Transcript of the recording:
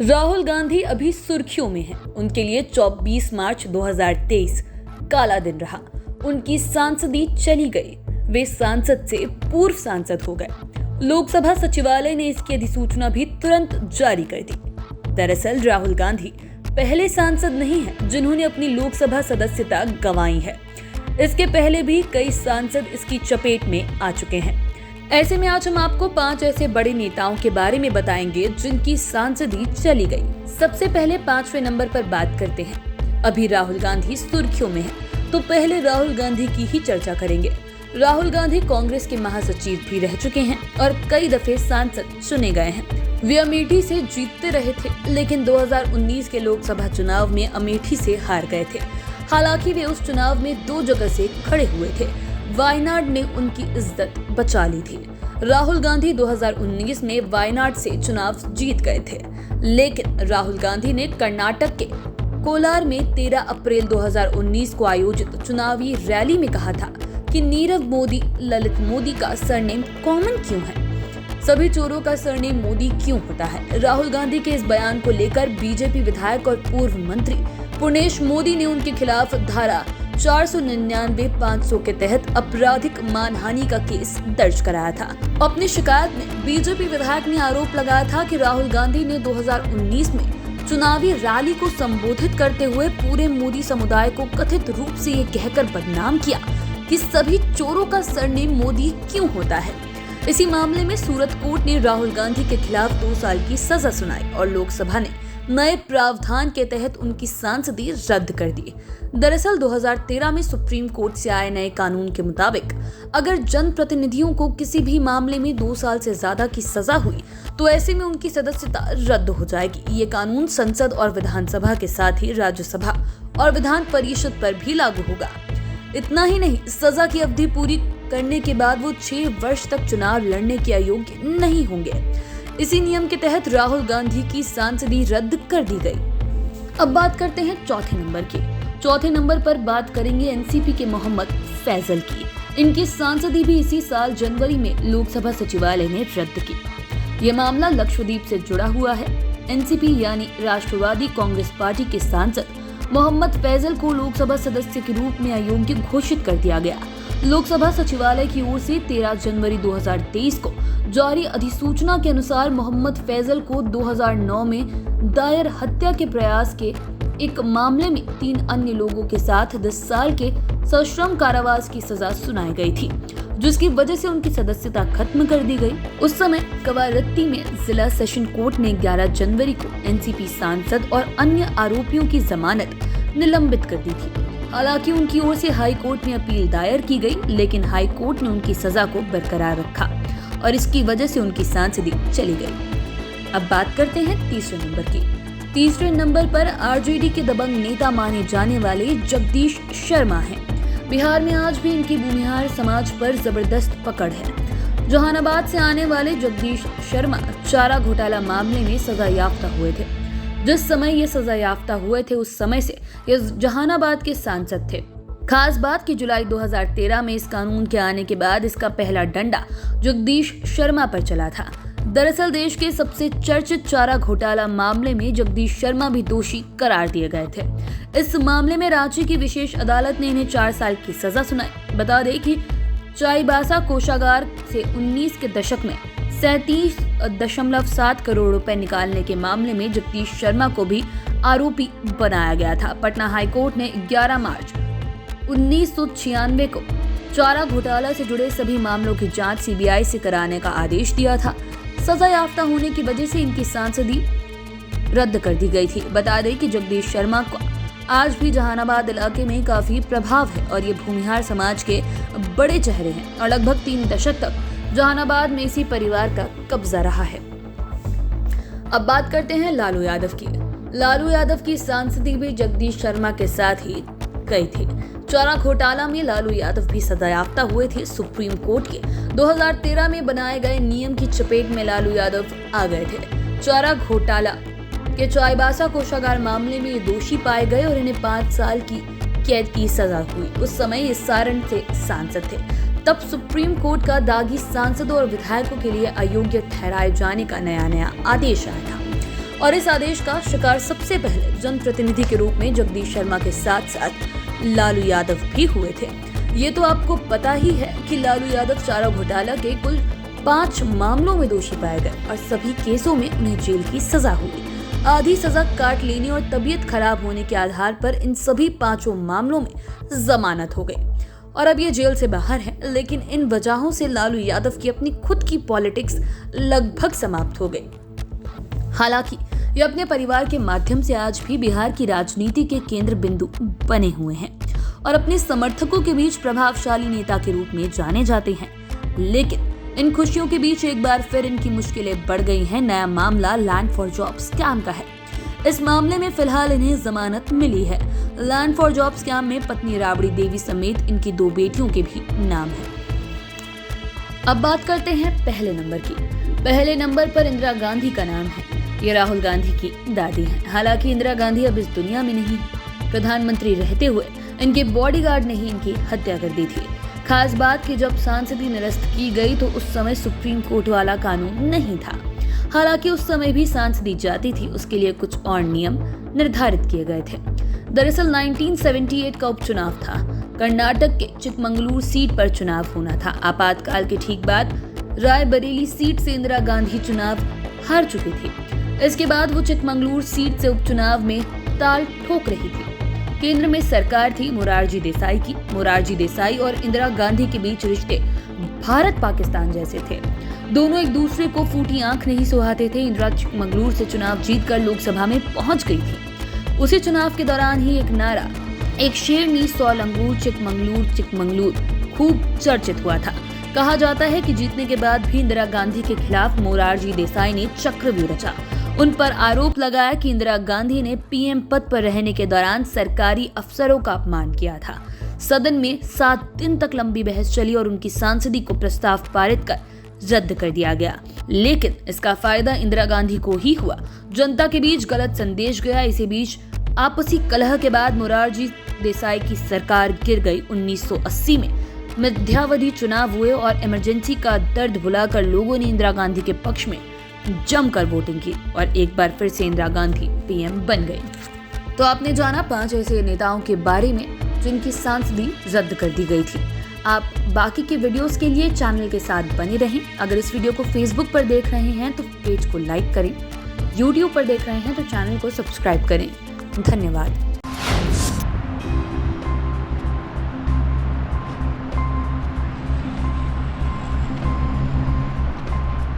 राहुल गांधी अभी सुर्खियों में हैं। उनके लिए 24 मार्च 2023 काला दिन रहा। उनकी सांसदी चली गई। वे सांसद से पूर्व सांसद हो गए। लोकसभा सचिवालय ने इसकी अधिसूचना भी तुरंत जारी कर दी। दरअसल राहुल गांधी पहले सांसद नहीं हैं जिन्होंने अपनी लोकसभा सदस्यता गंवाई है। इसके पहले भी कई सांसद इसकी चपेट में आ चुके हैं। ऐसे में आज हम आपको 5 ऐसे बड़े नेताओं के बारे में बताएंगे जिनकी सांसदी चली गई। सबसे पहले 5वें नंबर पर बात करते हैं। अभी राहुल गांधी सुर्खियों में हैं, तो पहले राहुल गांधी की ही चर्चा करेंगे। राहुल गांधी कांग्रेस के महासचिव भी रह चुके हैं और कई दफे सांसद चुने गए हैं। वे अमेठी से जीतते रहे थे, लेकिन 2019 के लोकसभा चुनाव में अमेठी से हार गए थे। हालांकि वे उस चुनाव में 2 जगह से खड़े हुए थे। वायनाड ने उनकी इज्जत बचा ली थी। राहुल गांधी 2019 में वायनाड से चुनाव जीत गए थे, लेकिन राहुल गांधी ने कर्नाटक के कोलार में 13 अप्रैल 2019 को आयोजित चुनावी रैली में कहा था कि नीरव मोदी, ललित मोदी का सरनेम कॉमन क्यों है? सभी चोरों का सरनेम मोदी क्यों होता है? राहुल गांधी के इस बयान को लेकर बीजेपी विधायक और पूर्व मंत्री पुनेश मोदी ने उनके खिलाफ धारा 499-500 के तहत आपराधिक मानहानि का केस दर्ज कराया था। अपनी शिकायत में बीजेपी विधायक ने आरोप लगाया था कि राहुल गांधी ने 2019 में चुनावी रैली को संबोधित करते हुए पूरे मोदी समुदाय को कथित रूप से ये कहकर बदनाम किया कि सभी चोरों का सरनेम मोदी क्यों होता है। इसी मामले में सूरत कोर्ट ने राहुल गांधी के खिलाफ 2 साल की सजा सुनाई और लोकसभा ने नए प्रावधान के तहत उनकी सांसदी रद्द कर दी। दरअसल 2013 में सुप्रीम कोर्ट से आए नए कानून के मुताबिक अगर जनप्रतिनिधियों को किसी भी मामले में 2 साल से ज्यादा की सजा हुई तो ऐसे में उनकी सदस्यता रद्द हो जाएगी। ये कानून संसद और विधानसभा के साथ ही राज्यसभा और विधान परिषद पर भी लागू होगा। इतना ही नहीं, सजा की अवधि पूरी करने के बाद वो 6 वर्ष तक चुनाव लड़ने के अयोग्य नहीं होंगे। इसी नियम के तहत राहुल गांधी की सांसदी रद्द कर दी गई। अब बात करते हैं चौथे नंबर की। चौथे नंबर पर बात करेंगे एनसीपी के मोहम्मद फैजल की। इनकी सांसदी भी इसी साल जनवरी में लोकसभा सचिवालय ने रद्द की। ये मामला लक्षद्वीप से जुड़ा हुआ है। एनसीपी यानी राष्ट्रवादी कांग्रेस पार्टी के सांसद मोहम्मद फैजल को लोकसभा सदस्य के रूप में अयोग्य घोषित कर दिया गया। लोकसभा सचिवालय की ओर से 13 जनवरी 2023 को जारी अधिसूचना के अनुसार मोहम्मद फैजल को 2009 में दायर हत्या के प्रयास के एक मामले में 3 अन्य लोगों के साथ 10 साल के सश्रम कारावास की सजा सुनाई गई थी, जिसकी वजह से उनकी सदस्यता खत्म कर दी गई। उस समय कवारत्ती में जिला सेशन कोर्ट ने 11 जनवरी को एनसीपी सांसद और अन्य आरोपियों की जमानत निलंबित कर दी थी। हालांकि उनकी ओर से हाई कोर्ट में अपील दायर की गई, लेकिन हाई कोर्ट ने उनकी सजा को बरकरार रखा और इसकी वजह से उनकी सांसदी चली गई। अब बात करते हैं तीसरे नंबर की। तीसरे नंबर पर आरजेडी के दबंग नेता माने जाने वाले जगदीश शर्मा हैं। बिहार में आज भी इनकी भूमिहार समाज पर जबरदस्त पकड़ है। जहानाबाद से आने वाले जगदीश शर्मा चारा घोटाला मामले में सजा याफ्ता हुए थे। जिस समय ये सजा याफ्ता हुए थे उस समय से ये जहानाबाद के सांसद थे। खास बात कि जुलाई 2013 में इस कानून के आने के बाद इसका पहला डंडा जगदीश शर्मा पर चला था। दरअसल देश के सबसे चर्चित चारा घोटाला मामले में जगदीश शर्मा भी दोषी करार दिए गए थे। इस मामले में रांची की विशेष अदालत ने इन्हें 4 साल की सजा सुनाई। बता दें कि चाईबासा कोषागार से 19 के दशक में 37.7 करोड़ रुपए निकालने के मामले में जगदीश शर्मा को भी आरोपी बनाया गया था। पटना हाईकोर्ट ने 11 मार्च 1996 को चारा घोटाला से जुड़े सभी मामलों की जांच सीबीआई से कराने का आदेश दिया था। सजा याफ्ता होने की वजह से इनकी सांसदी रद्द कर दी गई थी। बता दें कि जगदीश शर्मा को आज भी जहानाबाद इलाके में काफी प्रभाव है और ये भूमिहार समाज के बड़े चेहरे हैं और लगभग 3 दशक तक जहानाबाद में इसी परिवार का कब्जा रहा है। अब बात करते हैं लालू यादव की। लालू यादव की सांसदी भी जगदीश शर्मा के साथ ही गई थी। चारा घोटाला में लालू यादव भी सजायाफ्ता हुए थे। सुप्रीम कोर्ट के 2013 में बनाए गए नियम की चपेट में लालू यादव आ गए थे। चारा घोटाला के चाईबासा कोषागार मामले में ये दोषी पाए गए और इन्हें 5 साल की कैद की सजा हुई। उस समय ये सारण से सांसद थे। तब सुप्रीम कोर्ट का दागी सांसदों और विधायकों के लिए अयोग्य ठहराए जाने का नया आदेश आया था। और इस आदेश का शिकार सबसे पहले जनप्रतिनिधि के रूप में जगदीश शर्मा के साथ साथ लालू यादव भी हुए थे। ये तो आपको पता ही है कि लालू यादव चारा घोटाला के कुल 5 मामलों में दोषी पाए गए और सभी केसों में उन्हें जेल की सजा हुई। आधी सजा काट लेने और तबीयत खराब होने के आधार पर इन सभी 5 मामलों में जमानत हो गई और अब ये जेल से बाहर है। लेकिन इन वजहों से लालू यादव की अपनी खुद की पॉलिटिक्स लगभग समाप्त हो गई। हालांकि ये अपने परिवार के माध्यम से आज भी बिहार की राजनीति के केंद्र बिंदु बने हुए हैं और अपने समर्थकों के बीच प्रभावशाली नेता के रूप में जाने जाते हैं। लेकिन इन खुशियों के बीच एक बार फिर इनकी मुश्किलें बढ़ गई हैं। नया मामला लैंड फॉर जॉब स्कैम का है। इस मामले में फिलहाल इन्हें जमानत मिली है। लैंड फॉर जॉब स्कैम में पत्नी राबड़ी देवी समेत इनकी 2 बेटियों के भी नाम है। अब बात करते हैं पहले नंबर की। पहले नंबर पर इंदिरा गांधी का नाम है। ये राहुल गांधी की दादी है। हालांकि इंदिरा गांधी अब इस दुनिया में नहीं। प्रधानमंत्री रहते हुए इनके बॉडीगार्ड ने ही इनकी हत्या कर दी थी। खास बात कि जब सांसदी निरस्त की गई तो उस समय सुप्रीम कोर्ट वाला कानून नहीं था। हालांकि उस समय भी सांसदी जाती थी, उसके लिए कुछ और नियम निर्धारित किए गए थे। दरअसल 1978 का उपचुनाव था। कर्नाटक के चिकमंगलुरु सीट पर चुनाव होना था। आपातकाल के ठीक बाद रायबरेली सीट से इंदिरा गांधी चुनाव हार चुकी थी। इसके बाद वो चिकमंगलुरु सीट से उपचुनाव में ताल ठोक रही थी। केंद्र में सरकार थी मोरारजी देसाई की। मोरारजी देसाई और इंदिरा गांधी के बीच रिश्ते भारत पाकिस्तान जैसे थे। दोनों एक दूसरे को फूटी आंख नहीं सुहाते थे। इंदिरा चिकमंगलुरु से चुनाव जीतकर लोकसभा में पहुंच गई थी। उसी चुनाव के दौरान ही एक नारा, एक शेरनी 100 लंगूर चिकमंगलुरु चिकमंगलुरु खूब चर्चित हुआ था। कहा जाता है कि जीतने के बाद भी इंदिरा गांधी के खिलाफ मोरारजी देसाई ने चक्रव्यूह रचा। उन पर आरोप लगाया कि इंदिरा गांधी ने पीएम पद पर रहने के दौरान सरकारी अफसरों का अपमान किया था। सदन में 7 दिन तक लंबी बहस चली और उनकी सांसदी को प्रस्ताव पारित कर रद्द कर दिया गया। लेकिन इसका फायदा इंदिरा गांधी को ही हुआ। जनता के बीच गलत संदेश गया। इसी बीच आपसी कलह के बाद मोरारजी देसाई की सरकार गिर गई। 1980 में मध्यावधि चुनाव हुए और इमरजेंसी का दर्द भुलाकर लोगों ने इंदिरा गांधी के पक्ष में जमकर वोटिंग की और एक बार फिर से इंदिरा गांधी पीएम बन गई। तो आपने जाना 5 ऐसे नेताओं के बारे में जिनकी सांसदी रद्द कर दी गई थी। आप बाकी के वीडियोस के लिए चैनल के साथ बने रहें। अगर इस वीडियो को फेसबुक पर देख रहे हैं तो पेज को लाइक करें। यूट्यूब पर देख रहे हैं तो चैनल को सब्सक्राइब करें। धन्यवाद।